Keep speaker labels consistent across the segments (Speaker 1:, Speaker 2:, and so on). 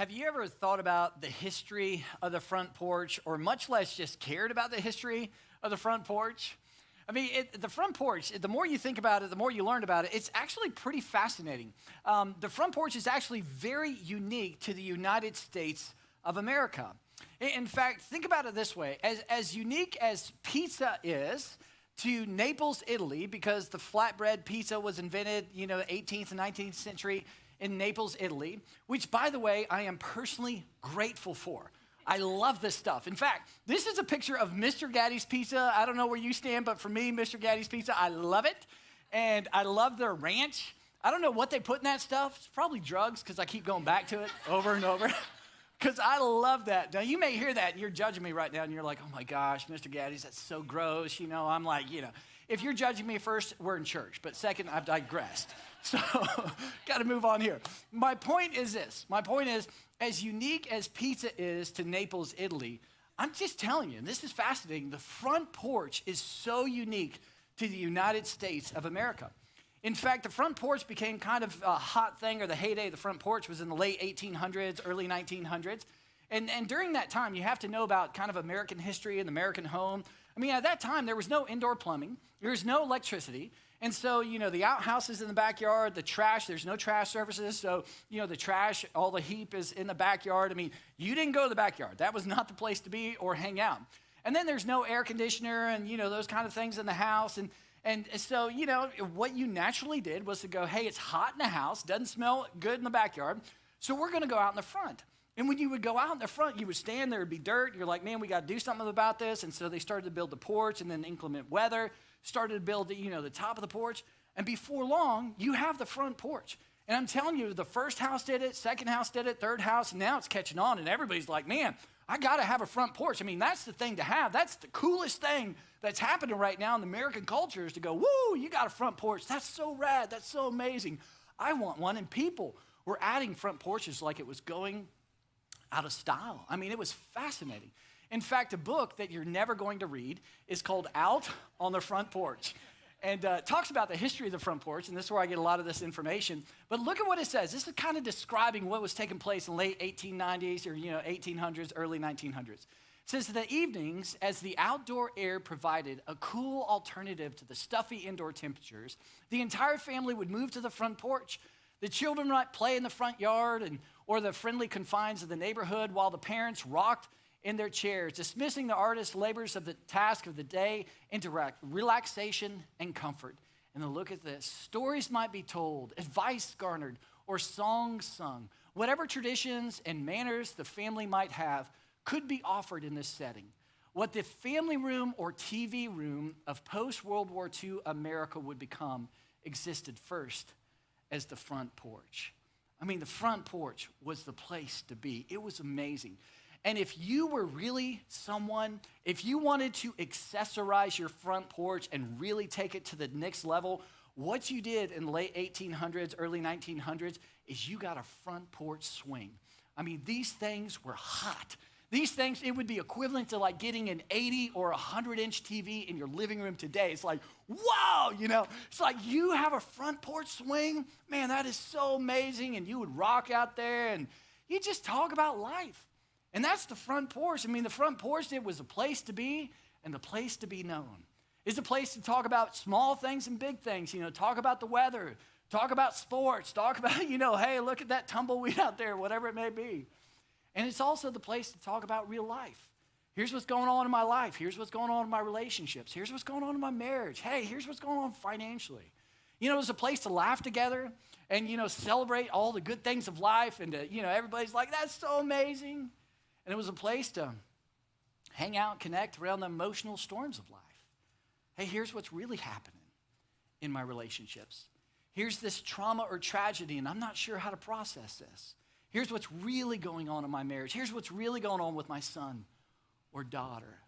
Speaker 1: Have you ever thought about the history of the front porch, or much less just cared about the history of the front porch? I mean, the front porch, the more you think about it, the more you learn about it, it's actually pretty fascinating. The front porch is actually very unique to the United States of America. In fact, think about it this way. As unique as pizza is to Naples, Italy, because the flatbread pizza was invented, 18th and 19th century in Naples, Italy, which, by the way, I am personally grateful for. I love this stuff. In fact, this is a picture of Mr. Gatti's Pizza. I don't know where you stand, but for me, Mr. Gatti's Pizza, I love it. And I love their ranch. I don't know what they put in that stuff. It's probably drugs, because I keep going back to it over and over. Because I love that. Now, you may hear that, and you're judging me right now, and you're like, oh my gosh, Mr. Gatti's, that's so gross. I'm like, if you're judging me first, we're in church. But second, I've digressed. So, got to move on here. My point is this. My point is, as unique as pizza is to Naples, Italy, I'm just telling you, and this is fascinating, the front porch is so unique to the United States of America. In fact, the front porch became kind of a hot thing, or the heyday of the front porch was in the late 1800s, early 1900s. And during that time, you have to know about kind of American history and the American home. I mean, at that time, there was no indoor plumbing. There was no electricity. And so, the outhouses in the backyard, the trash, there's no trash services. So, the trash, all the heap is in the backyard. I mean, you didn't go to the backyard. That was not the place to be or hang out. And then there's no air conditioner and, those kind of things in the house. And so, what you naturally did was to go, hey, it's hot in the house, doesn't smell good in the backyard, so we're going to go out in the front. And when you would go out in the front, you would stand there, it'd be dirt. You're like, man, we got to do something about this. And so they started to build the porch, and then inclement weather started to build, the top of the porch. And before long, you have the front porch. And I'm telling you, the first house did it, second house did it, third house, and now it's catching on. And everybody's like, man, I got to have a front porch. I mean, that's the thing to have. That's the coolest thing that's happening right now in the American culture, is to go, woo, you got a front porch. That's so rad. That's so amazing. I want one. And people were adding front porches like it was going out of style. I mean, it was fascinating. In fact, a book that you're never going to read is called Out on the Front Porch. And talks about the history of the front porch, and this is where I get a lot of this information. But look at what it says. This is kind of describing what was taking place in late 1890s or 1800s, early 1900s. It says that evenings, as the outdoor air provided a cool alternative to the stuffy indoor temperatures, the entire family would move to the front porch. The children might play in the front yard or the friendly confines of the neighborhood, while the parents rocked in their chairs, dismissing the artist's labors of the task of the day into relaxation and comfort. And then look at this. Stories might be told, advice garnered, or songs sung. Whatever traditions and manners the family might have could be offered in this setting. What the family room or TV room of post-World War II America would become existed first as the front porch. I mean, the front porch was the place to be. It was amazing. And if you were really someone, if you wanted to accessorize your front porch and really take it to the next level, what you did in the late 1800s, early 1900s, is you got a front porch swing. I mean, these things were hot. These things, it would be equivalent to like getting an 80 or 100-inch TV in your living room today. It's like, wow, It's like you have a front porch swing. Man, that is so amazing. And you would rock out there and you just talk about life. And that's the front porch. I mean, the front porch, it was a place to be and the place to be known. It's a place to talk about small things and big things, talk about the weather, talk about sports, talk about, hey, look at that tumbleweed out there, whatever it may be. And it's also the place to talk about real life. Here's what's going on in my life. Here's what's going on in my relationships. Here's what's going on in my marriage. Hey, here's what's going on financially. It's a place to laugh together and, celebrate all the good things of life. And, everybody's like, that's so amazing. And it was a place to hang out, connect around the emotional storms of life. Hey, here's what's really happening in my relationships. Here's this trauma or tragedy, and I'm not sure how to process this. Here's what's really going on in my marriage. Here's what's really going on with my son or daughter.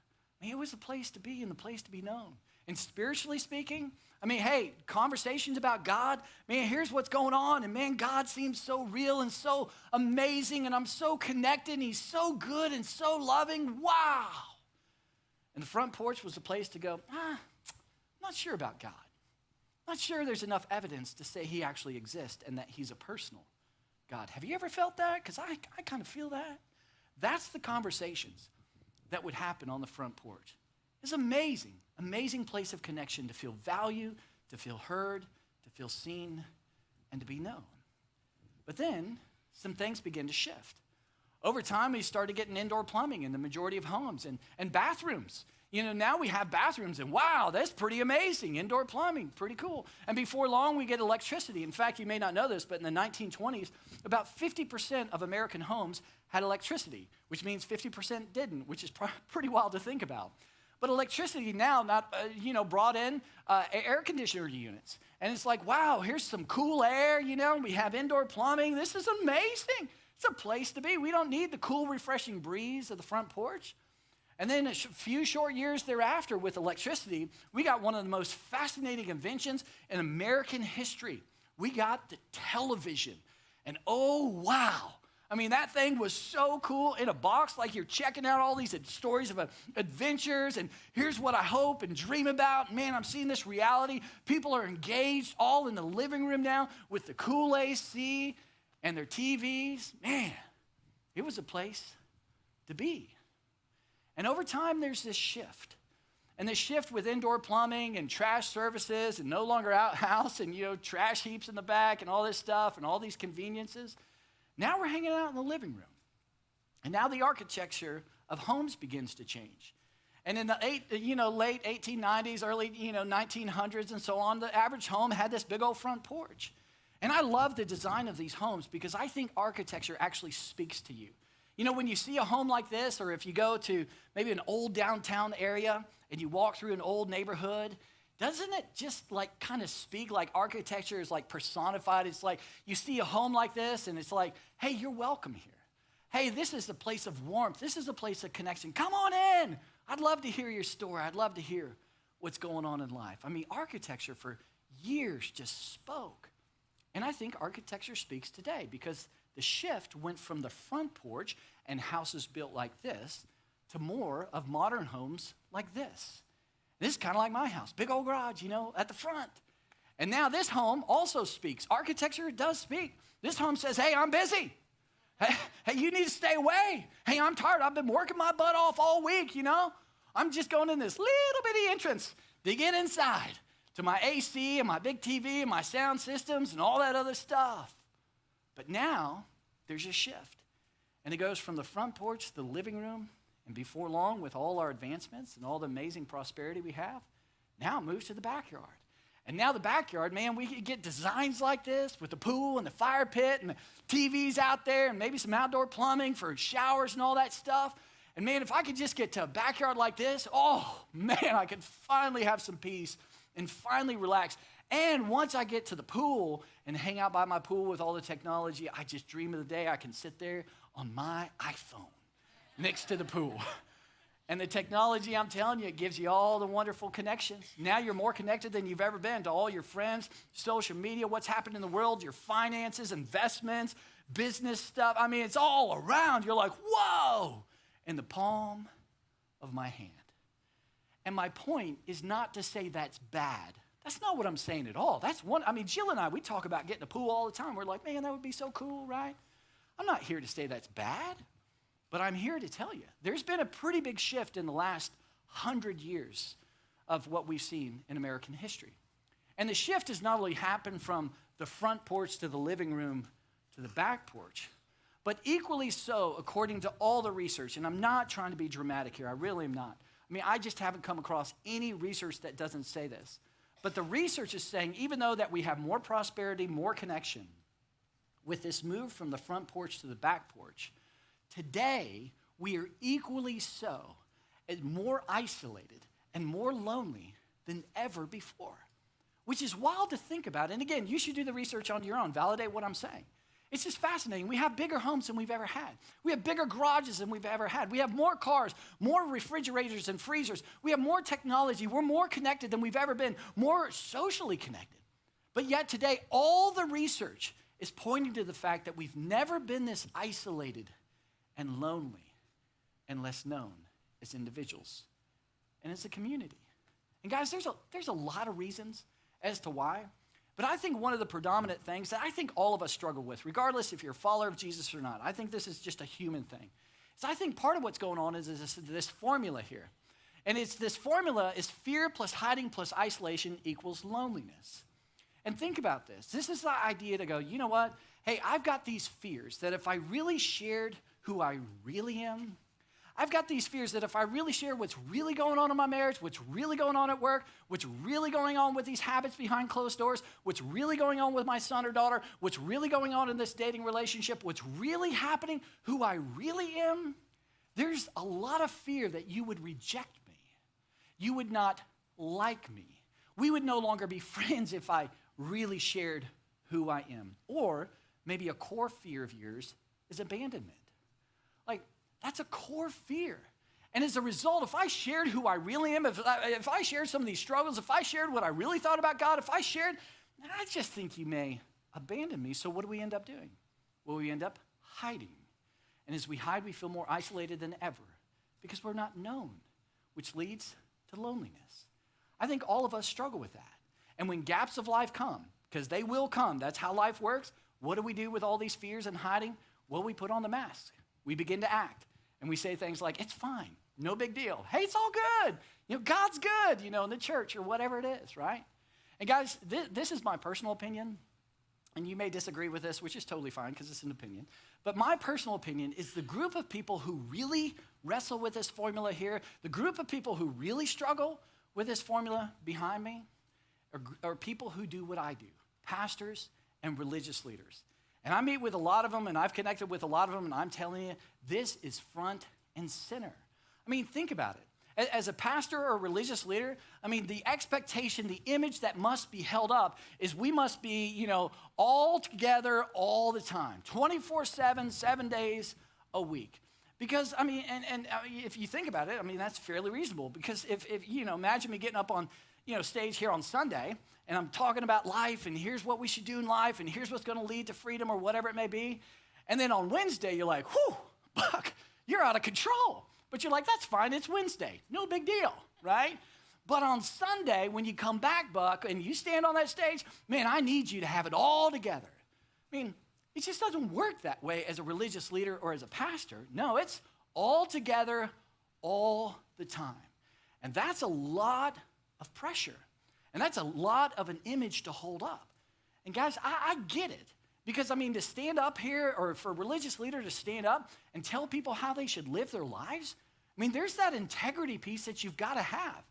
Speaker 1: I mean, it was a place to be and the place to be known. And spiritually speaking, I mean, hey, conversations about God, man, here's what's going on. And man, God seems so real and so amazing. And I'm so connected. And he's so good and so loving. Wow. And the front porch was a place to go, I'm not sure about God. Not sure there's enough evidence to say he actually exists and that he's a personal God. Have you ever felt that? Because I kind of feel that. That's the conversations that would happen on the front porch. It's amazing, amazing place of connection to feel value, to feel heard, to feel seen, and to be known. But then some things begin to shift. Over time, we started getting indoor plumbing in the majority of homes and bathrooms. Now we have bathrooms, and wow, that's pretty amazing. Indoor plumbing, pretty cool. And before long, we get electricity. In fact, you may not know this, but in the 1920s, about 50% of American homes had electricity, which means 50% didn't, which is pretty wild to think about. But electricity now brought in air conditioner units. And it's like, wow, here's some cool air, we have indoor plumbing. This is amazing. It's a place to be. We don't need the cool, refreshing breeze of the front porch. And then a few short years thereafter with electricity, we got one of the most fascinating inventions in American history. We got the television. And oh, wow. I mean, that thing was so cool in a box, like you're checking out all these stories of adventures, and here's what I hope and dream about. Man, I'm seeing this reality. People are engaged all in the living room now with the cool AC and their TVs. Man, it was a place to be. And over time, there's this shift. And this shift with indoor plumbing and trash services and no longer outhouse and, trash heaps in the back and all this stuff and all these conveniences. Now we're hanging out in the living room. And now the architecture of homes begins to change. And in the late 1890s, early 1900s and so on, the average home had this big old front porch. And I love the design of these homes because I think architecture actually speaks to you. When you see a home like this, or if you go to maybe an old downtown area and you walk through an old neighborhood, doesn't it just kind of speak like architecture is personified? It's like you see a home like this and it's like, hey, you're welcome here. Hey, this is a place of warmth. This is a place of connection. Come on in. I'd love to hear your story. I'd love to hear what's going on in life. I mean, architecture for years just spoke. And I think architecture speaks today because the shift went from the front porch and houses built like this to more of modern homes like this. This is kind of like my house, big old garage, at the front. And now this home also speaks. Architecture does speak. This home says, hey, I'm busy. Hey, you need to stay away. Hey, I'm tired. I've been working my butt off all week, I'm just going in this little bitty entrance to get inside to my AC and my big TV and my sound systems and all that other stuff. But now there's a shift. And it goes from the front porch to the living room. And before long, with all our advancements and all the amazing prosperity we have, now it moves to the backyard. And now the backyard, man, we could get designs like this with the pool and the fire pit and the TVs out there and maybe some outdoor plumbing for showers and all that stuff. And man, if I could just get to a backyard like this, oh man, I could finally have some peace and finally relax. And once I get to the pool and hang out by my pool with all the technology, I just dream of the day I can sit there on my iPhone next to the pool. And the technology, I'm telling you, it gives you all the wonderful connections. Now you're more connected than you've ever been to all your friends, social media, what's happening in the world, your finances, investments, business stuff. I mean, it's all around. You're like, whoa, in the palm of my hand. And my point is not to say that's bad. That's not what I'm saying at all. Jill and I, we talk about getting a pool all the time. We're like, man, that would be so cool, right? I'm not here to say that's bad. But I'm here to tell you, there's been a pretty big shift in the last 100 years of what we've seen in American history. And the shift has not only happened from the front porch to the living room to the back porch, but equally so, according to all the research, and I'm not trying to be dramatic here, I really am not. I just haven't come across any research that doesn't say this. But the research is saying, even though that we have more prosperity, more connection, with this move from the front porch to the back porch, today, we are equally so and more isolated and more lonely than ever before, which is wild to think about. And again, you should do the research on your own, validate what I'm saying. It's just fascinating. We have bigger homes than we've ever had. We have bigger garages than we've ever had. We have more cars, more refrigerators and freezers. We have more technology. We're more connected than we've ever been, more socially connected. But yet today, all the research is pointing to the fact that we've never been this isolated and lonely and less known as individuals and as a community. And guys, there's a lot of reasons as to why. But I think one of the predominant things that I think all of us struggle with, regardless if you're a follower of Jesus or not, I think this is just a human thing. So I think part of what's going on is this formula here. And it's this formula is fear plus hiding plus isolation equals loneliness. And think about this. This is the idea to go, you know what? Hey, I've got these fears that if I really shared who I really am, I've got these fears that if I really share what's really going on in my marriage, what's really going on at work, what's really going on with these habits behind closed doors, what's really going on with my son or daughter, what's really going on in this dating relationship, what's really happening, who I really am, there's a lot of fear that you would reject me. You would not like me. We would no longer be friends if I really shared who I am. Or maybe a core fear of yours is abandonment. Like, that's a core fear. And as a result, if I shared who I really am, if I shared some of these struggles, if I shared what I really thought about God, if I shared, I just think you may abandon me. So what do we end up doing? Well, we end up hiding. And as we hide, we feel more isolated than ever because we're not known, which leads to loneliness. I think all of us struggle with that. And when gaps of life come, because they will come, that's how life works, what do we do with all these fears and hiding? Well, we put on the mask. We begin to act. And we say things like, it's fine, no big deal. Hey, it's all good. God's good, in the church or whatever it is, right? And guys, this is my personal opinion. And you may disagree with this, which is totally fine because it's an opinion. But my personal opinion is the group of people who really wrestle with this formula here, the group of people who really struggle with this formula behind me are people who do what I do, pastors and religious leaders. And I meet with a lot of them, and I've connected with a lot of them, and I'm telling you, this is front and center. I mean, think about it. As a pastor or a religious leader, I mean, the expectation, the image that must be held up is we must be, all together all the time, 24/7, 7 days a week. Because, I mean, and if you think about it, I mean, that's fairly reasonable. Because if imagine me getting up on, stage here on Sunday, and I'm talking about life, and here's what we should do in life, and here's what's going to lead to freedom or whatever it may be. And then on Wednesday, you're like, whew, Buck, you're out of control. But you're like, that's fine, it's Wednesday. No big deal, right? But on Sunday, when you come back, Buck, and you stand on that stage, man, I need you to have it all together. I mean, it just doesn't work that way as a religious leader or as a pastor. No, it's all together all the time. And that's a lot of pressure. And that's a lot of an image to hold up. And guys, I get it. Because, I mean, to stand up here or for a religious leader to stand up and tell people how they should live their lives, I mean, there's that integrity piece that you've got to have.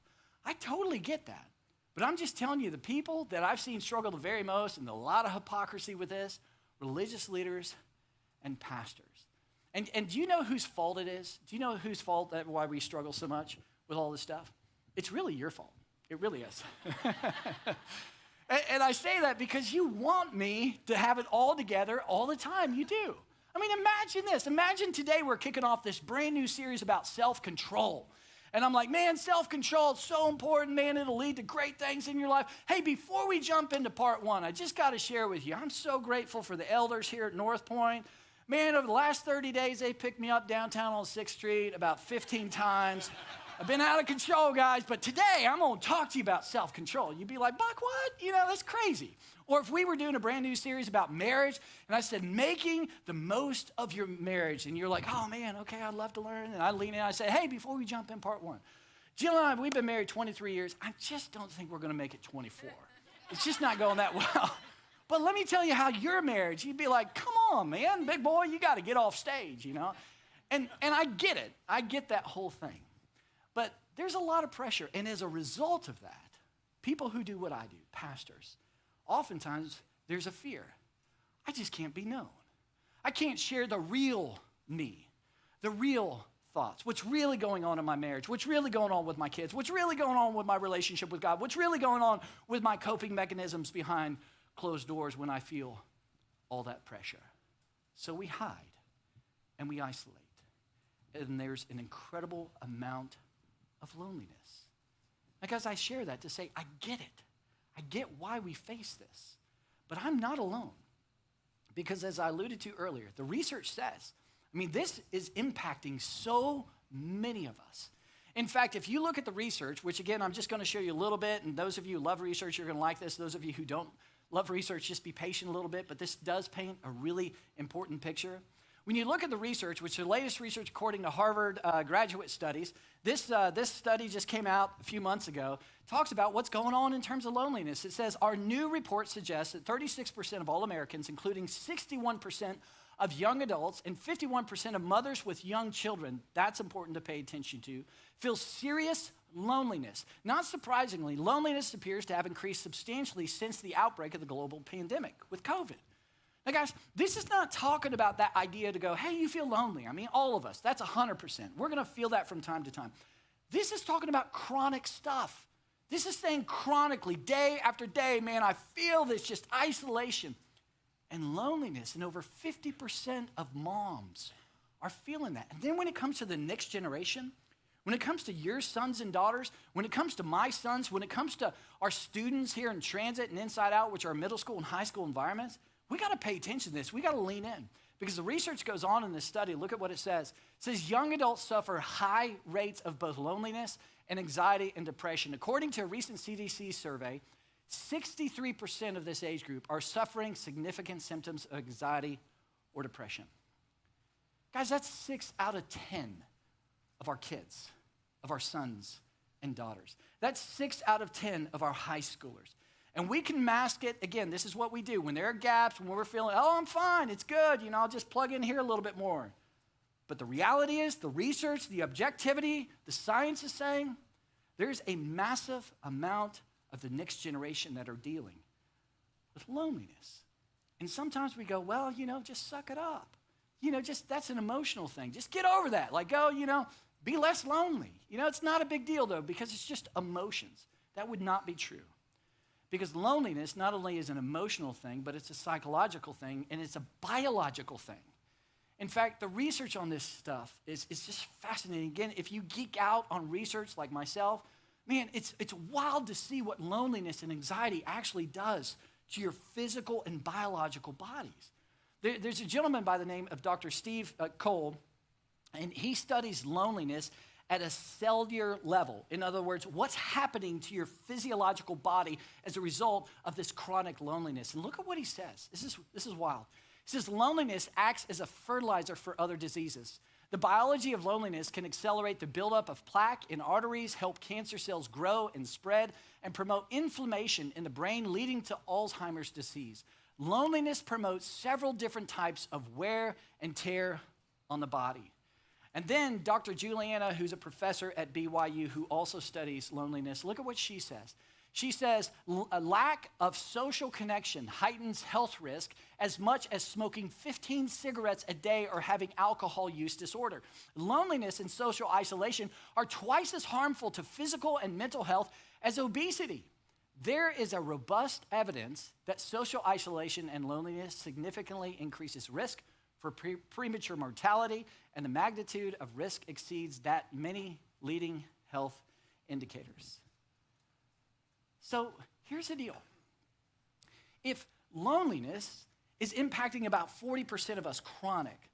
Speaker 1: I totally get that. But I'm just telling you, the people that I've seen struggle the very most, and a lot of hypocrisy with this, religious leaders and pastors. And do you know whose fault it is? Do you know whose fault that why we struggle so much with all this stuff? It's really your fault. It really is. And I say that because you want me to have it all together all the time. You do. I mean, imagine this. Imagine today we're kicking off this brand new series about self-control. And I'm like, man, self-control is so important, man. It'll lead to great things in your life. Hey, before we jump into part one, I just got to share with you, I'm so grateful for the elders here at Northpoint. Man, over the last 30 days, they picked me up downtown on 6th Street about 15 times. I've been out of control, guys, but today I'm going to talk to you about self-control. You'd be like, Buck, what? That's crazy. Or if we were doing a brand new series about marriage, and I said, making the most of your marriage, and you're like, oh, man, okay, I'd love to learn. And I lean in and I say, hey, before we jump in part one, Jill and I, we've been married 23 years. I just don't think we're going to make it 24. It's just not going that well. But let me tell you how your marriage, you'd be like, come on, man, big boy, you got to get off stage, And I get it. I get that whole thing. But there's a lot of pressure. And as a result of that, people who do what I do, pastors, oftentimes there's a fear. I just can't be known. I can't share the real me, the real thoughts, what's really going on in my marriage, what's really going on with my kids, what's really going on with my relationship with God, what's really going on with my coping mechanisms behind closed doors when I feel all that pressure. So we hide and we isolate. And there's an incredible amount of loneliness. Like, as I share that to say, I get it. I get why we face this. But I'm not alone. Because as I alluded to earlier, the research says, this is impacting so many of us. In fact, if you look at the research, which again, I'm just going to show you a little bit, and those of you who love research, you're going to like this. Those of you who don't love research, just be patient a little bit, but this does paint a really important picture. When you look at the research, which is the latest research according to Harvard graduate studies, this study just came out a few months ago, talks about what's going on in terms of loneliness. It says, our new report suggests that 36% of all Americans, including 61% of young adults and 51% of mothers with young children, that's important to pay attention to, feel serious loneliness. Not surprisingly, loneliness appears to have increased substantially since the outbreak of the global pandemic with COVID. Now, guys, this is not talking about that idea to go, hey, you feel lonely. I mean, all of us, that's 100%. We're going to feel that from time to time. This is talking about chronic stuff. This is saying chronically, day after day, man, I feel this just isolation and loneliness. And over 50% of moms are feeling that. And then when it comes to the next generation, when it comes to your sons and daughters, when it comes to my sons, when it comes to our students here in Transit and Inside Out, which are middle school and high school environments, we got to pay attention to this. We got to lean in because the research goes on in this study. Look at what it says. It says young adults suffer high rates of both loneliness and anxiety and depression. According to a recent CDC survey, 63% of this age group are suffering significant symptoms of anxiety or depression. Guys, that's 6 out of 10 of our kids, of our sons and daughters. That's 6 out of 10 of our high schoolers. And we can mask it. Again, this is what we do. When there are gaps, when we're feeling, oh, I'm fine, it's good, I'll just plug in here a little bit more. But the reality is, the research, the objectivity, the science is saying there's a massive amount of the next generation that are dealing with loneliness. And sometimes we go, well, just suck it up. Just that's an emotional thing. Just get over that. Like, be less lonely. It's not a big deal, though, because it's just emotions. That would not be true. Because loneliness not only is an emotional thing, but it's a psychological thing, and it's a biological thing. In fact, the research on this stuff is just fascinating. Again, if you geek out on research like myself, man, it's wild to see what loneliness and anxiety actually does to your physical and biological bodies. There's a gentleman by the name of Dr. Steve Cole, and he studies loneliness at a cellular level. In other words, what's happening to your physiological body as a result of this chronic loneliness. And look at what he says. This is wild. He says loneliness acts as a fertilizer for other diseases. The biology of loneliness can accelerate the buildup of plaque in arteries, help cancer cells grow and spread, and promote inflammation in the brain, leading to Alzheimer's disease. Loneliness promotes several different types of wear and tear on the body. And then Dr. Juliana, who's a professor at BYU who also studies loneliness, look at what she says. She says, a lack of social connection heightens health risk as much as smoking 15 cigarettes a day or having alcohol use disorder. Loneliness and social isolation are twice as harmful to physical and mental health as obesity. There is a robust evidence that social isolation and loneliness significantly increases risk for premature mortality, and the magnitude of risk exceeds that many leading health indicators. So here's the deal. If loneliness is impacting about 40% of us chronic,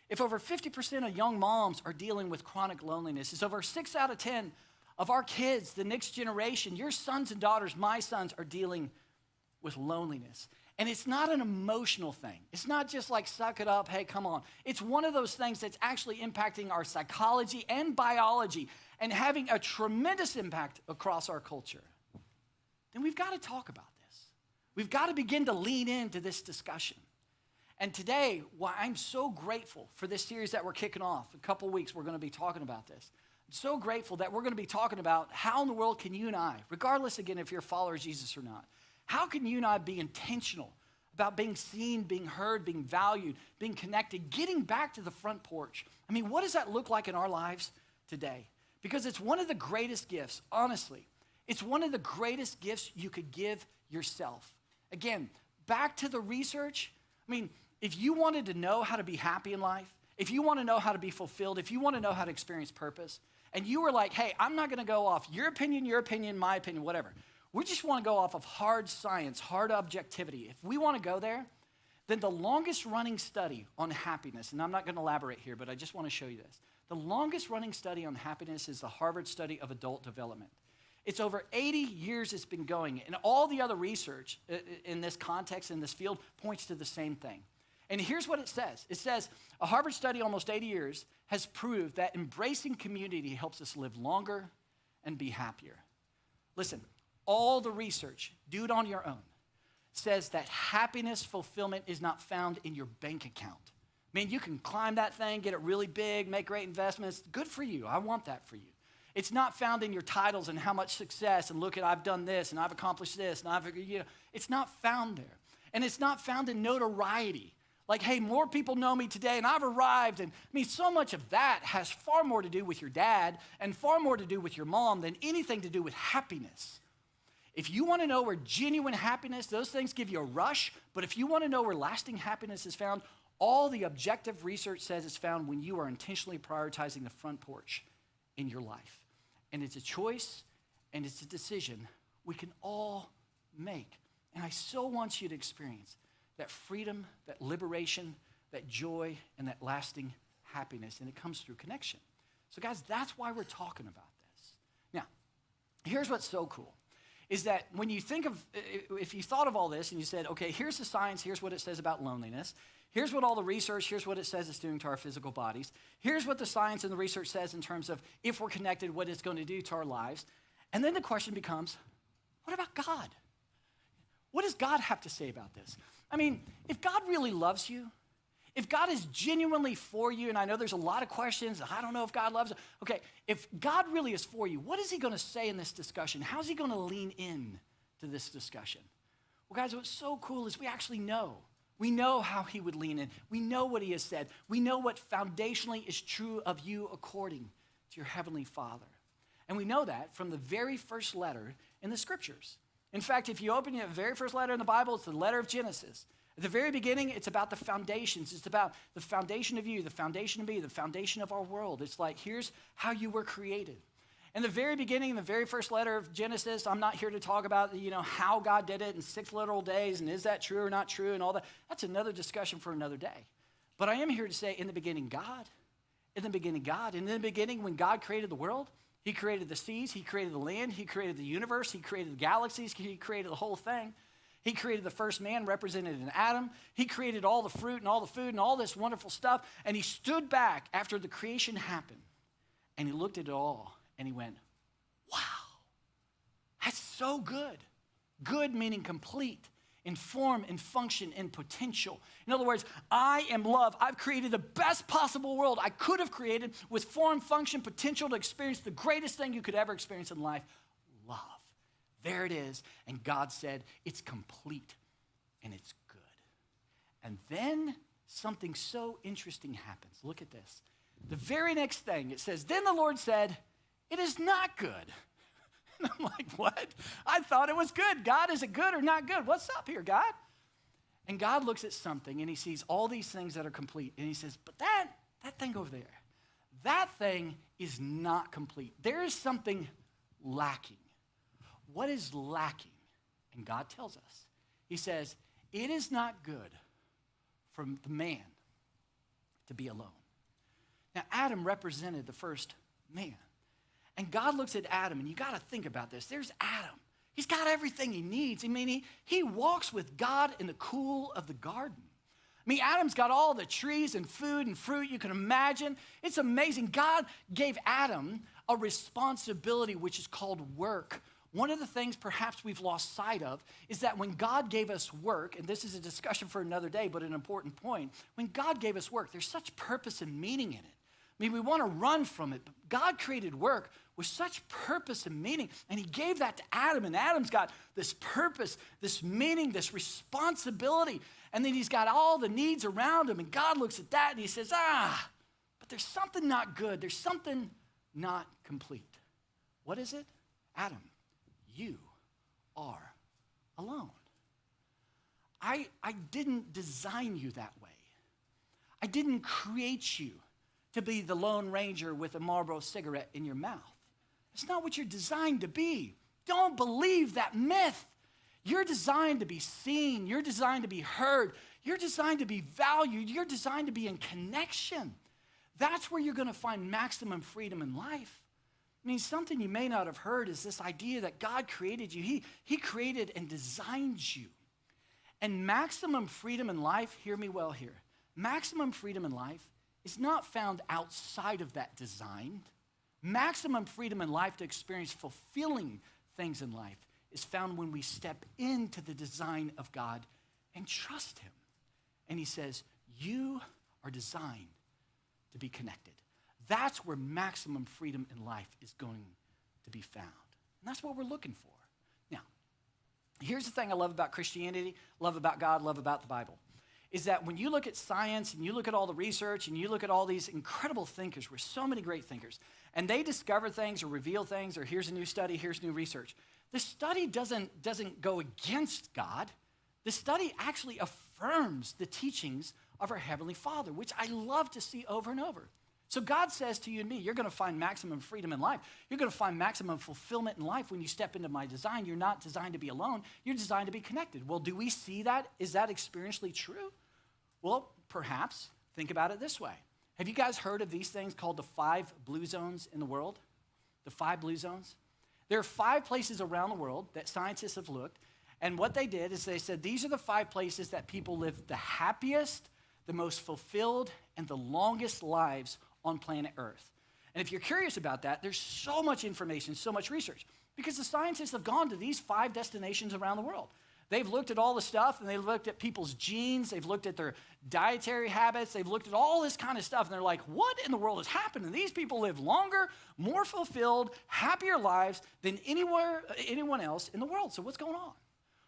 Speaker 1: if over 50% of young moms are dealing with chronic loneliness, it's over 6 out of 10 of our kids, the next generation, your sons and daughters, my sons, are dealing with loneliness. And it's not an emotional thing. It's not just like suck it up, hey, come on. It's one of those things that's actually impacting our psychology and biology and having a tremendous impact across our culture. Then we've got to talk about this. We've got to begin to lean into this discussion. And today, why I'm so grateful for this series that we're kicking off. A couple weeks, we're going to be talking about this. I'm so grateful that we're going to be talking about how in the world can you and I, regardless, again, if you're a follower of Jesus or not, how can you and I be intentional about being seen, being heard, being valued, being connected, getting back to the front porch? I mean, what does that look like in our lives today? Because it's one of the greatest gifts, honestly. It's one of the greatest gifts you could give yourself. Again, back to the research. I mean, if you wanted to know how to be happy in life, if you want to know how to be fulfilled, if you want to know how to experience purpose, and you were like, hey, I'm not going to go off your opinion, my opinion, whatever. We just want to go off of hard science, hard objectivity. If we want to go there, then the longest running study on happiness, and I'm not going to elaborate here, but I just want to show you this. The longest running study on happiness is the Harvard study of adult development. It's over 80 years it's been going, and all the other research in this context, in this field, points to the same thing. And here's what it says. It says, a Harvard study almost 80 years has proved that embracing community helps us live longer and be happier. Listen, all the research, do it on your own, says that happiness fulfillment is not found in your bank account. Man, you can climb that thing, get it really big, make great investments. Good for you. I want that for you. It's not found in your titles and how much success, and look at, I've done this, and I've accomplished this, and it's not found there. And it's not found in notoriety. Like, hey, more people know me today, and I've arrived. And I mean, so much of that has far more to do with your dad and far more to do with your mom than anything to do with happiness. If you want to know where genuine happiness, those things give you a rush. But if you want to know where lasting happiness is found, all the objective research says it's found when you are intentionally prioritizing the front porch in your life. And it's a choice, and it's a decision we can all make. And I so want you to experience that freedom, that liberation, that joy, and that lasting happiness. And it comes through connection. So guys, that's why we're talking about this. Now, here's what's so cool, is that when you think of, if you thought of all this and you said, okay, here's the science, here's what it says about loneliness, here's what all the research, here's what it says it's doing to our physical bodies, here's what the science and the research says in terms of if we're connected, what it's going to do to our lives. And then the question becomes, what about God? What does God have to say about this? I mean, if God really loves you, if God is genuinely for you, and I know there's a lot of questions, I don't know if God loves you. Okay, if God really is for you, what is he going to say in this discussion? How's he going to lean in to this discussion? Well, guys, what's so cool is we actually know. We know how he would lean in. We know what he has said. We know what foundationally is true of you according to your heavenly Father. And we know that from the very first letter in the scriptures. In fact, if you open the very first letter in the Bible, it's the letter of Genesis. At the very beginning, it's about the foundations. It's about the foundation of you, the foundation of me, the foundation of our world. It's like, here's how you were created. In the very beginning, in the very first letter of Genesis, I'm not here to talk about, how God did it in 6 literal days, and is that true or not true, and all that. That's another discussion for another day. But I am here to say, in the beginning, God. In the beginning, God. And in the beginning, when God created the world, he created the seas, he created the land, he created the universe, he created the galaxies, he created the whole thing. He created the first man represented in Adam. He created all the fruit and all the food and all this wonderful stuff. And he stood back after the creation happened. And he looked at it all and he went, wow, that's so good. Good meaning complete in form, in function, in potential. In other words, I am love. I've created the best possible world I could have created with form, function, potential to experience the greatest thing you could ever experience in life, love. There it is. And God said, it's complete and it's good. And then something so interesting happens. Look at this. The very next thing, it says, then the Lord said, it is not good. And I'm like, what? I thought it was good. God, is it good or not good? What's up here, God? And God looks at something and he sees all these things that are complete. And he says, but that thing over there, that thing is not complete. There is something lacking. What is lacking? And God tells us. He says, it is not good for the man to be alone. Now, Adam represented the first man. And God looks at Adam, and you got to think about this. There's Adam. He's got everything he needs. I mean, he walks with God in the cool of the garden. I mean, Adam's got all the trees and food and fruit you can imagine. It's amazing. God gave Adam a responsibility which is called work. One of the things perhaps we've lost sight of is that when God gave us work, and this is a discussion for another day, but an important point, when God gave us work, there's such purpose and meaning in it. I mean, we want to run from it, but God created work with such purpose and meaning, and he gave that to Adam, and Adam's got this purpose, this meaning, this responsibility, and then he's got all the needs around him, and God looks at that, and he says, but there's something not good. There's something not complete. What is it? Adam, you are alone. I didn't design you that way. I didn't create you to be the Lone Ranger with a Marlboro cigarette in your mouth. It's not what you're designed to be. Don't believe that myth. You're designed to be seen. You're designed to be heard. You're designed to be valued. You're designed to be in connection. That's where you're going to find maximum freedom in life. I mean, something you may not have heard is this idea that God created you. He created and designed you. And maximum freedom in life, hear me well here, maximum freedom in life is not found outside of that design. Maximum freedom in life to experience fulfilling things in life is found when we step into the design of God and trust him. And he says, you are designed to be connected. That's where maximum freedom in life is going to be found. And that's what we're looking for. Now, here's the thing I love about Christianity, love about God, love about the Bible, is that when you look at science and you look at all the research and you look at all these incredible thinkers, we're so many great thinkers, and they discover things or reveal things, or here's a new study, here's new research. The study doesn't go against God. The study actually affirms the teachings of our Heavenly Father, which I love to see over and over. So God says to you and me, you're going to find maximum freedom in life. You're going to find maximum fulfillment in life when you step into my design. You're not designed to be alone. You're designed to be connected. Well, do we see that? Is that experientially true? Well, perhaps. Think about it this way. Have you guys heard of these things called the 5 blue zones in the world? The 5 blue zones? There are 5 places around the world that scientists have looked, and what they did is they said these are the 5 places that people live the happiest, the most fulfilled, and the longest lives on planet Earth. And if you're curious about that, there's so much information, so much research, because the scientists have gone to these 5 destinations around the world. They've looked at all the stuff, and they've looked at people's genes, they've looked at their dietary habits, they've looked at all this kind of stuff, and they're like, what in the world is happening? These people live longer, more fulfilled, happier lives than anyone else in the world. So what's going on?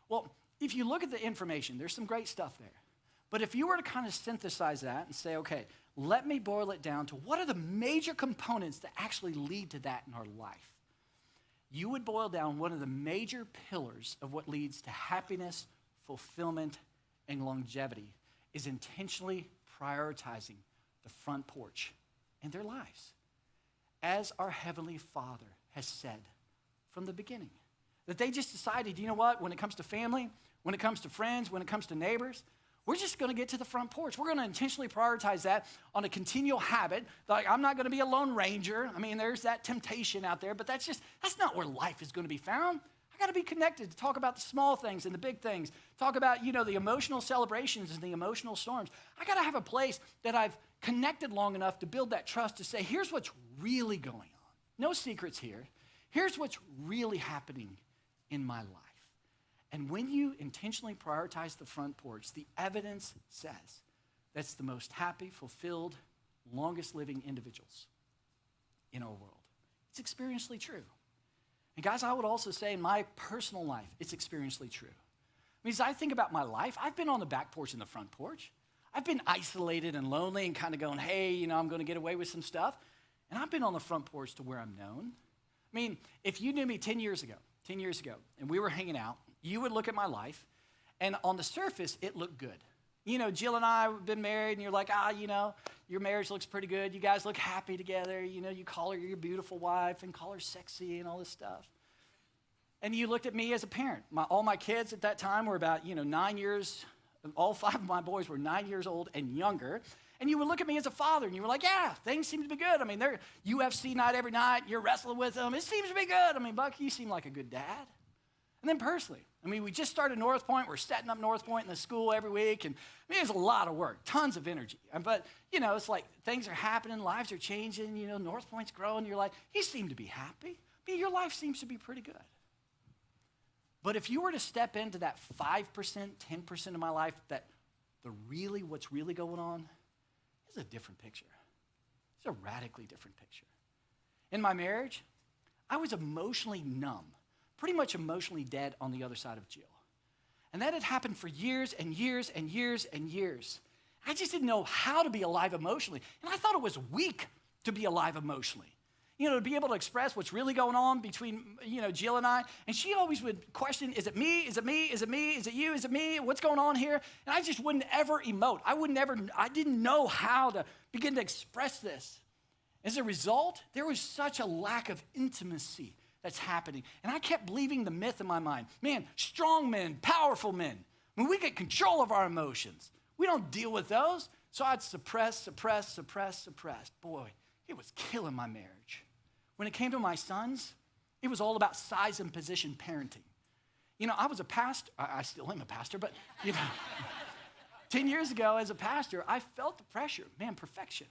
Speaker 1: Well, if you look at the information, there's some great stuff there. But if you were to kind of synthesize that and say, okay, let me boil it down to what are the major components that actually lead to that in our life, you would boil down one of the major pillars of what leads to happiness, fulfillment, and longevity is intentionally prioritizing the front porch in their lives, as our Heavenly Father has said from the beginning. That they just decided, you know what, when it comes to family, when it comes to friends, when it comes to neighbors, we're just going to get to the front porch. We're going to intentionally prioritize that on a continual habit. Like, I'm not going to be a lone ranger. I mean, there's that temptation out there, but that's not where life is going to be found. I got to be connected to talk about the small things and the big things. Talk about, the emotional celebrations and the emotional storms. I got to have a place that I've connected long enough to build that trust to say, here's what's really going on. No secrets here. Here's what's really happening in my life. And when you intentionally prioritize the front porch, the evidence says that's the most happy, fulfilled, longest living individuals in our world. It's experientially true. And guys, I would also say in my personal life, it's experientially true. I mean, as I think about my life, I've been on the back porch and the front porch. I've been isolated and lonely and kind of going, hey, I'm going to get away with some stuff. And I've been on the front porch to where I'm known. I mean, if you knew me 10 years ago, and we were hanging out, you would look at my life, and on the surface, it looked good. Jill and I have been married, and you're like, your marriage looks pretty good. You guys look happy together. You call her your beautiful wife and call her sexy and all this stuff. And you looked at me as a parent. All my kids at that time were about, 9 years. All 5 of my boys were 9 years old and younger. And you would look at me as a father, and you were like, yeah, things seem to be good. I mean, they're UFC night every night. You're wrestling with them. It seems to be good. I mean, Buck, you seem like a good dad. And then personally, we just started Northpoint. We're setting up Northpoint in the school every week. And it's a lot of work, tons of energy. But, it's like things are happening, lives are changing, Northpoint's growing. You're like, you seem to be happy. Your life seems to be pretty good. But if you were to step into that 5%, 10% of my life, that what's really going on is a different picture. It's a radically different picture. In my marriage, I was emotionally numb. Pretty much emotionally dead on the other side of Jill. And that had happened for years and years and years and years. I just didn't know how to be alive emotionally. And I thought it was weak to be alive emotionally. To be able to express what's really going on between, Jill and I. And she always would question, is it me? Is it me? Is it me? Is it you? Is it me? What's going on here? And I just wouldn't ever emote. I didn't know how to begin to express this. As a result, there was such a lack of intimacy that's happening. And I kept believing the myth in my mind. Man, strong men, powerful men. We get control of our emotions. We don't deal with those. So I'd suppress. Boy, it was killing my marriage. When it came to my sons, it was all about size and position parenting. I was a pastor. I still am a pastor, but 10 years ago as a pastor, I felt the pressure. Man, perfection.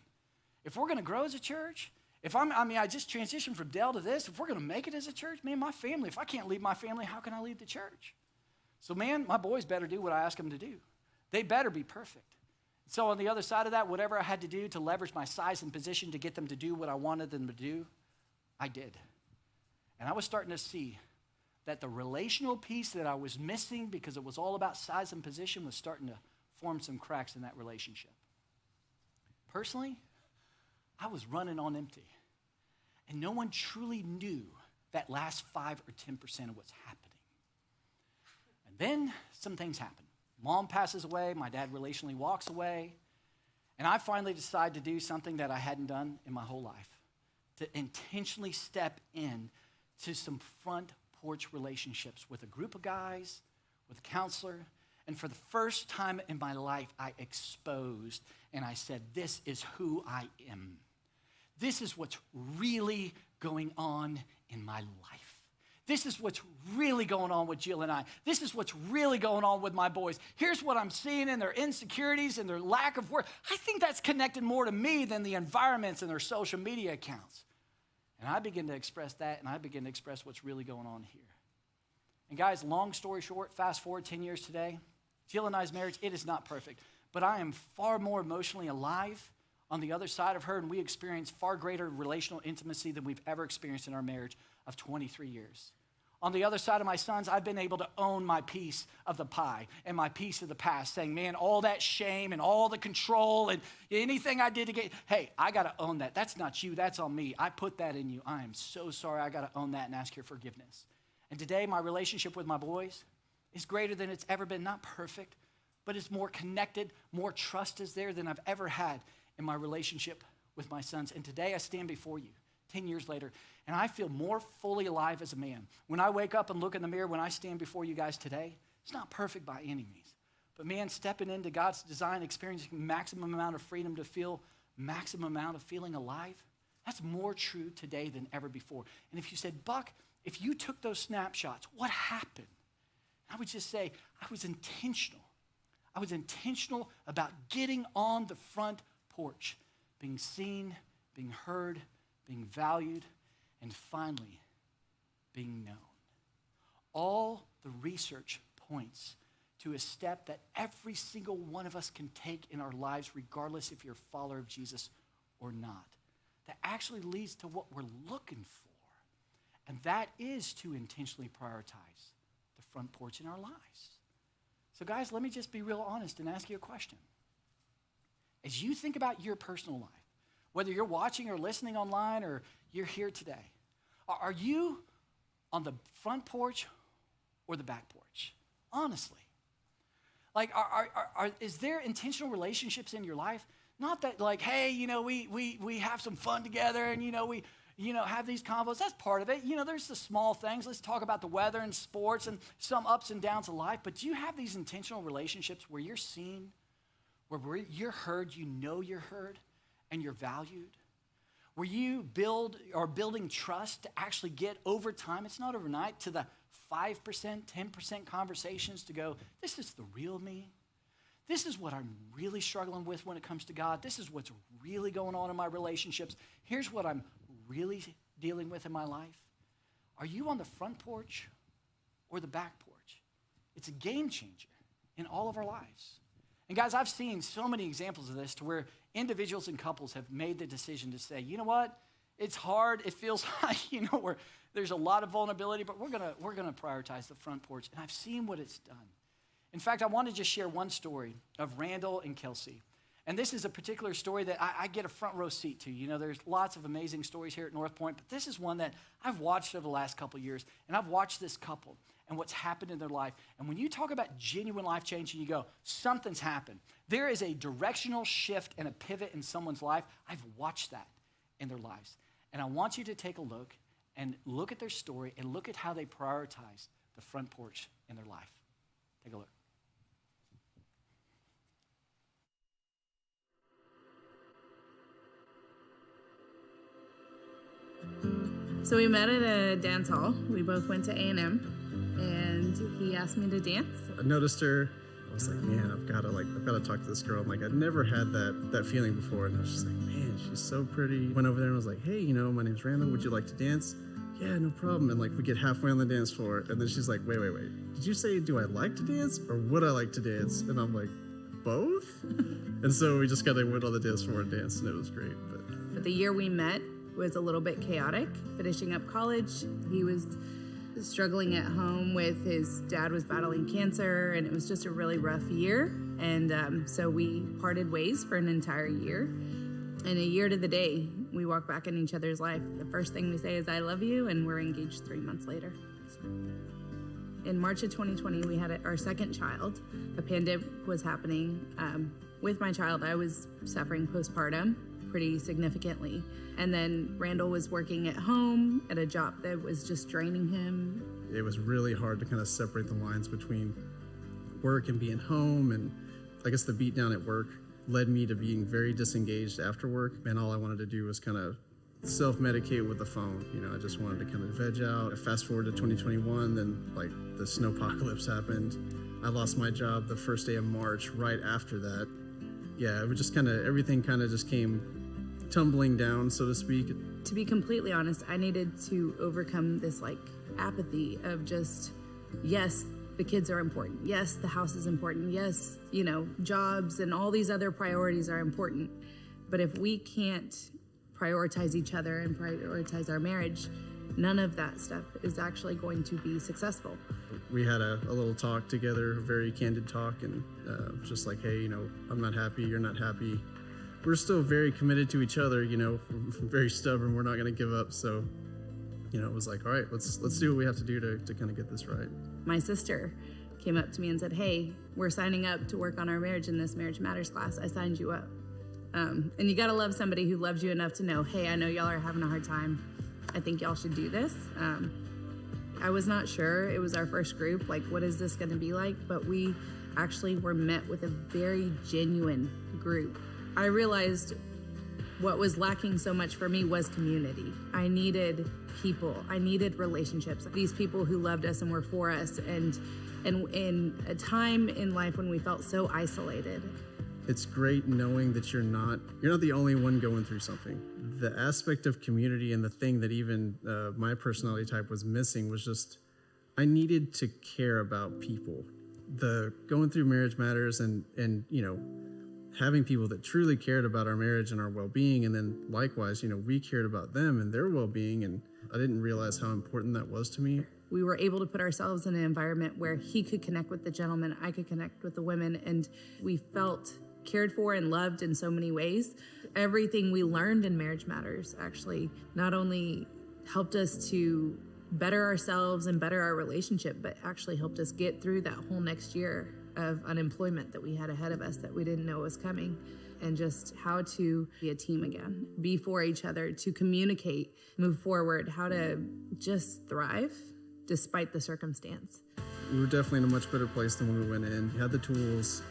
Speaker 1: If we're going to grow as a church, I just transitioned from Dell to this. If we're going to make it as a church, man, my family, if I can't lead my family, how can I lead the church? So, man, my boys better do what I ask them to do. They better be perfect. So on the other side of that, whatever I had to do to leverage my size and position to get them to do what I wanted them to do, I did. And I was starting to see that the relational piece that I was missing because it was all about size and position was starting to form some cracks in that relationship. Personally, I was running on empty. And no one truly knew that last 5 or 10% of what's happening. And then some things happen. Mom passes away, my dad relationally walks away, and I finally decide to do something that I hadn't done in my whole life, to intentionally step in to some front porch relationships with a group of guys, with a counselor, and for the first time in my life, I exposed and I said, this is who I am. This is what's really going on in my life. This is what's really going on with Jill and I. This is what's really going on with my boys. Here's what I'm seeing in their insecurities and their lack of work. I think that's connected more to me than the environments and their social media accounts. And I begin to express that, and I begin to express what's really going on here. And guys, long story short, fast forward 10 years today, Jill and I's marriage, it is not perfect, but I am far more emotionally alive on the other side of her, and we experience far greater relational intimacy than we've ever experienced in our marriage of 23 years. On the other side of my sons, I've been able to own my piece of the pie and my piece of the past, saying, man, all that shame and all the control and anything I did to get, hey, I got to own that. That's not you, that's on me. I put that in you. I am so sorry. I got to own that and ask your forgiveness. And today, my relationship with my boys is greater than it's ever been. Not perfect, but it's more connected, more trust is there than I've ever had in my relationship with my sons. And today, I stand before you 10 years later, and I feel more fully alive as a man. When I wake up and look in the mirror, when I stand before you guys today, it's not perfect by any means. But man, stepping into God's design, experiencing maximum amount of freedom to feel maximum amount of feeling alive, that's more true today than ever before. And if you said, Buck, if you took those snapshots, what happened? I would just say, I was intentional. I was intentional about getting on the front porch, being seen, being heard, being valued, and finally, being known. All the research points to a step that every single one of us can take in our lives, regardless if you're a follower of Jesus or not, that actually leads to what we're looking for. And that is to intentionally prioritize the front porch in our lives. So guys, let me just be real honest and ask you a question. As you think about your personal life, whether you're watching or listening online or you're here today, are you on the front porch or the back porch? Honestly. Like, is there intentional relationships in your life? Not that like, hey, we have some fun together and, we have these convos. That's part of it. There's the small things. Let's talk about the weather and sports and some ups and downs of life. But do you have these intentional relationships where you're seen, where you're heard, you're heard, and you're valued? Where you building trust to actually get over time, it's not overnight, to the 5%, 10% conversations to go, this is the real me. This is what I'm really struggling with when it comes to God. This is what's really going on in my relationships. Here's what I'm really dealing with in my life. Are you on the front porch or the back porch? It's a game changer in all of our lives. And guys, I've seen so many examples of this to where individuals and couples have made the decision to say, you know what? It's hard. It feels like, where there's a lot of vulnerability, but we're gonna prioritize the front porch. And I've seen what it's done. In fact, I want to just share one story of Randall and Kelsey. And this is a particular story that I get a front row seat to. There's lots of amazing stories here at Northpoint, but this is one that I've watched over the last couple of years. And I've watched this couple and what's happened in their life. And when you talk about genuine life change and you go, something's happened. There is a directional shift and a pivot in someone's life. I've watched that in their lives. And I want you to take a look and look at their story and look at how they prioritized the front porch in their life. Take a look.
Speaker 2: So we met at a dance hall. We both went to A&M, and he asked me to dance.
Speaker 3: I noticed her. I was like, man, I've got to talk to this girl. I'm like, I'd never had that feeling before. And I was just like, man, she's so pretty. Went over there and was like, hey, my name's Randall. Would you like to dance? Yeah, no problem. And like, we get halfway on the dance floor, and then she's like, wait. Did you say, do I like to dance or would I like to dance? And I'm like, both? And so we just kind of went on the dance floor and danced, and it was great.
Speaker 2: But the year we met was a little bit chaotic. Finishing up college, he was struggling at home with his dad was battling cancer, and it was just a really rough year. And so we parted ways for an entire year. And a year to the day, we walk back in each other's life. The first thing we say is, I love you, and we're engaged 3 months later. In March of 2020, we had our second child. A pandemic was happening. With my child, I was suffering postpartum pretty significantly. And then Randall was working at home at a job that was just draining him.
Speaker 3: It was really hard to kind of separate the lines between work and being home. And I guess the beat down at work led me to being very disengaged after work. And all I wanted to do was kind of self-medicate with the phone. I just wanted to kind of veg out. Fast forward to 2021, then like the snowpocalypse happened. I lost my job the first day of March. Right after that, yeah, it was just everything just came tumbling down, so to speak.
Speaker 2: To be completely honest, I needed to overcome this apathy of just, yes, the kids are important. Yes, the house is important. Yes, jobs and all these other priorities are important. But if we can't prioritize each other and prioritize our marriage, none of that stuff is actually going to be successful.
Speaker 3: We had a little talk together, a very candid talk, and just like, hey, I'm not happy, you're not happy. We're still very committed to each other, very stubborn, we're not gonna give up. So, it was like, all right, let's do what we have to do to kind of get this right.
Speaker 2: My sister came up to me and said, hey, we're signing up to work on our marriage in this Marriage Matters class. I signed you up. And you gotta love somebody who loves you enough to know, hey, I know y'all are having a hard time. I think y'all should do this. I was not sure. It was our first group. What is this gonna be like? But we actually were met with a very genuine group. I realized what was lacking so much for me was community. I needed people. I needed relationships. These people who loved us and were for us. And in a time in life when we felt so isolated.
Speaker 3: It's great knowing that you're not the only one going through something. The aspect of community and the thing that even my personality type was missing was just, I needed to care about people. The going through Marriage Matters and having people that truly cared about our marriage and our well-being, and then likewise, we cared about them and their well-being, and I didn't realize how important that was to me.
Speaker 2: We were able to put ourselves in an environment where he could connect with the gentlemen, I could connect with the women, and we felt cared for and loved in so many ways. Everything we learned in Marriage Matters actually not only helped us to better ourselves and better our relationship, but actually helped us get through that whole next year of unemployment that we had ahead of us that we didn't know was coming, and just how to be a team again, be for each other, to communicate, move forward, how to just thrive despite the circumstance.
Speaker 3: We were definitely in a much better place than when we went in. Had the tools,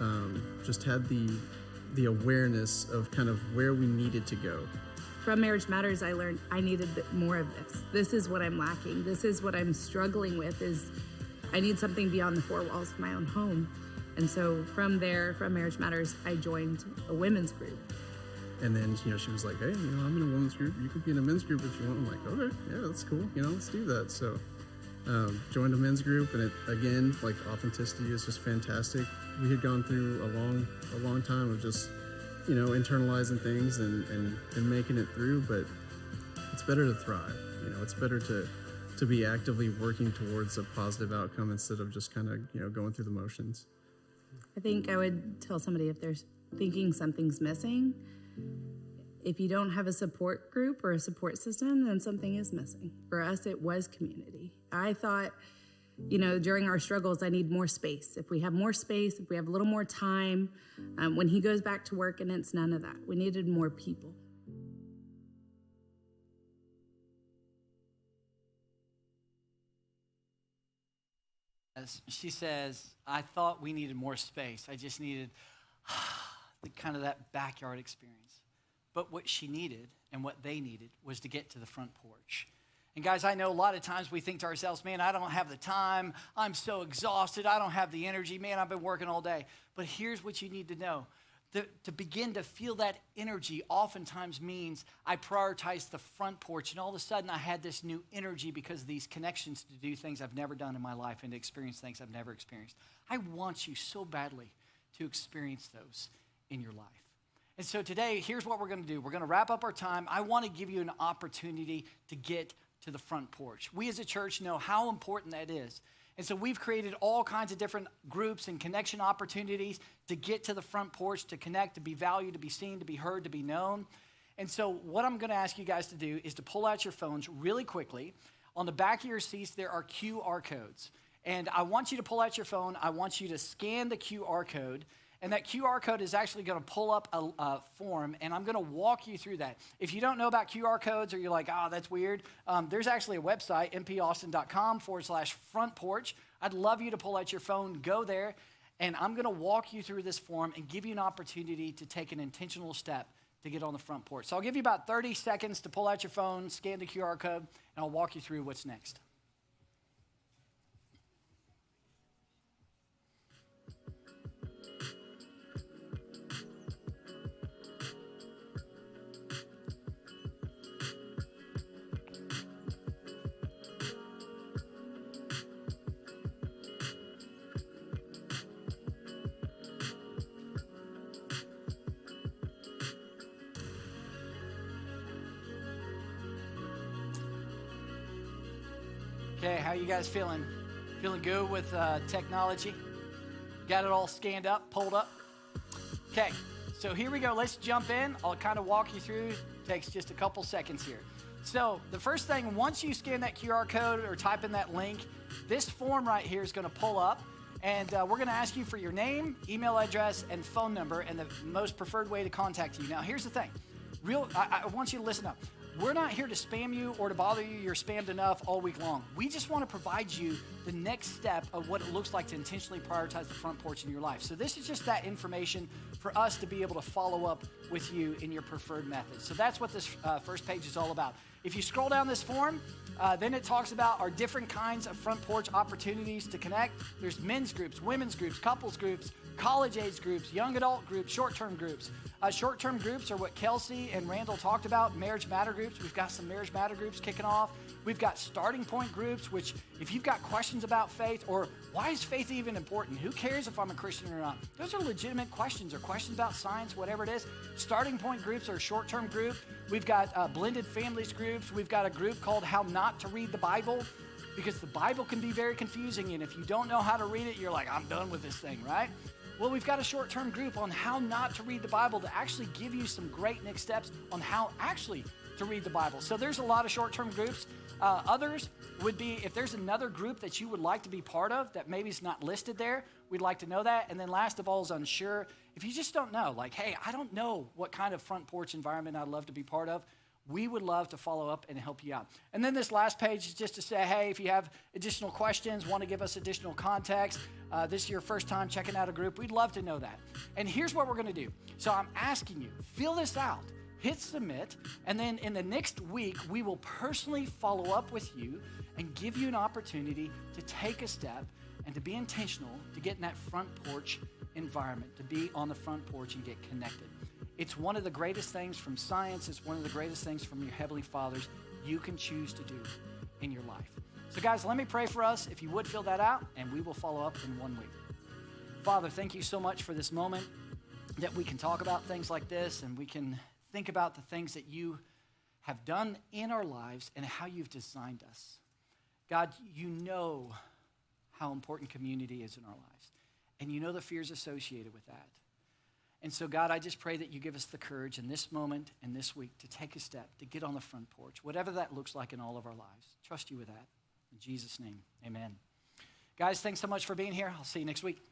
Speaker 3: just had the awareness of kind of where we needed to go.
Speaker 2: From Marriage Matters, I learned I needed more of this. This is what I'm lacking. This is what I'm struggling with, is I need something beyond the four walls of my own home. And so from there, from Marriage Matters, I joined a women's group.
Speaker 3: And then, she was like, hey, I'm in a women's group. You could be in a men's group if you want. I'm like, okay, yeah, that's cool. Let's do that. So joined a men's group, and it, again, authenticity is just fantastic. We had gone through a long time of just, internalizing things and making it through, but it's better to thrive. It's better to be actively working towards a positive outcome instead of just kind of, going through the motions.
Speaker 2: I think I would tell somebody, if they're thinking something's missing, if you don't have a support group or a support system, then something is missing. For us, it was community. I thought, during our struggles, I need more space. If we have more space, if we have a little more time, when he goes back to work, and it's none of that. We needed more people.
Speaker 1: She says, I thought we needed more space. I just needed that backyard experience. But what she needed and what they needed was to get to the front porch. And guys, I know a lot of times we think to ourselves, man, I don't have the time. I'm so exhausted. I don't have the energy. Man, I've been working all day. But here's what you need to know. To begin to feel that energy oftentimes means I prioritize the front porch, and all of a sudden I had this new energy because of these connections to do things I've never done in my life and to experience things I've never experienced. I want you so badly to experience those in your life. And so today, here's what we're going to do. We're going to wrap up our time. I want to give you an opportunity to get to the front porch. We as a church know how important that is. And so we've created all kinds of different groups and connection opportunities to get to the front porch, to connect, to be valued, to be seen, to be heard, to be known. And so what I'm going to ask you guys to do is to pull out your phones really quickly. On the back of your seats, there are QR codes. And I want you to pull out your phone. I want you to scan the QR code. And that QR code is actually going to pull up a form, and I'm going to walk you through that. If you don't know about QR codes or you're like, oh, that's weird, there's actually a website, mpaustin.com/front porch. I'd love you to pull out your phone, go there, and I'm going to walk you through this form and give you an opportunity to take an intentional step to get on the front porch. So I'll give you about 30 seconds to pull out your phone, scan the QR code, and I'll walk you through what's next. Okay, how you guys feeling? Feeling good with technology? Got it all scanned up, pulled up? Okay, so here we go. Let's jump in. I'll kind of walk you through. Takes just a couple seconds here. So the first thing, once you scan that QR code or type in that link, this form right here is going to pull up. And we're going to ask you for your name, email address, and phone number, and the most preferred way to contact you. Now, here's the thing. I want you to listen up. We're not here to spam you or to bother you. You're spammed enough all week long. We just want to provide you the next step of what it looks like to intentionally prioritize the front porch in your life. So this is just that information for us to be able to follow up with you in your preferred method. So that's what this first page is all about. If you scroll down this form, then it talks about our different kinds of front porch opportunities to connect. There's men's groups, women's groups, couples groups, college age groups, young adult groups, short-term groups. Short-term groups are what Kelsey and Randall talked about, marriage matter groups. We've got some marriage matter groups kicking off. We've got starting point groups, which if you've got questions about faith or why is faith even important? Who cares if I'm a Christian or not? Those are legitimate questions or questions about science, whatever it is. Starting point groups are a short-term group. We've got blended families groups. We've got a group called How Not to Read the Bible, because the Bible can be very confusing, and if you don't know how to read it, you're like, I'm done with this thing, right? Well, we've got a short-term group on how not to read the Bible to actually give you some great next steps on how actually to read the Bible. So there's a lot of short-term groups. Others would be, if there's another group that you would like to be part of that maybe is not listed there, we'd like to know that. And then last of all is unsure. If you just don't know, like, hey, I don't know what kind of front porch environment I'd love to be part of, we would love to follow up and help you out. And then this last page is just to say, hey, if you have additional questions, want to give us additional context, this is your first time checking out a group, we'd love to know that. And here's what we're going to do. So I'm asking you, fill this out, hit submit, and then in the next week, we will personally follow up with you and give you an opportunity to take a step and to be intentional to get in that front porch environment, to be on the front porch and get connected. It's one of the greatest things from science. It's one of the greatest things from your Heavenly Fathers you can choose to do in your life. So guys, let me pray for us. If you would fill that out, and we will follow up in 1 week. Father, thank you so much for this moment that we can talk about things like this, and we can think about the things that you have done in our lives and how you've designed us. God, you know how important community is in our lives, and you know the fears associated with that. And so, God, I just pray that you give us the courage in this moment and this week to take a step, to get on the front porch, whatever that looks like in all of our lives. Trust you with that. In Jesus' name, amen. Guys, thanks so much for being here. I'll see you next week.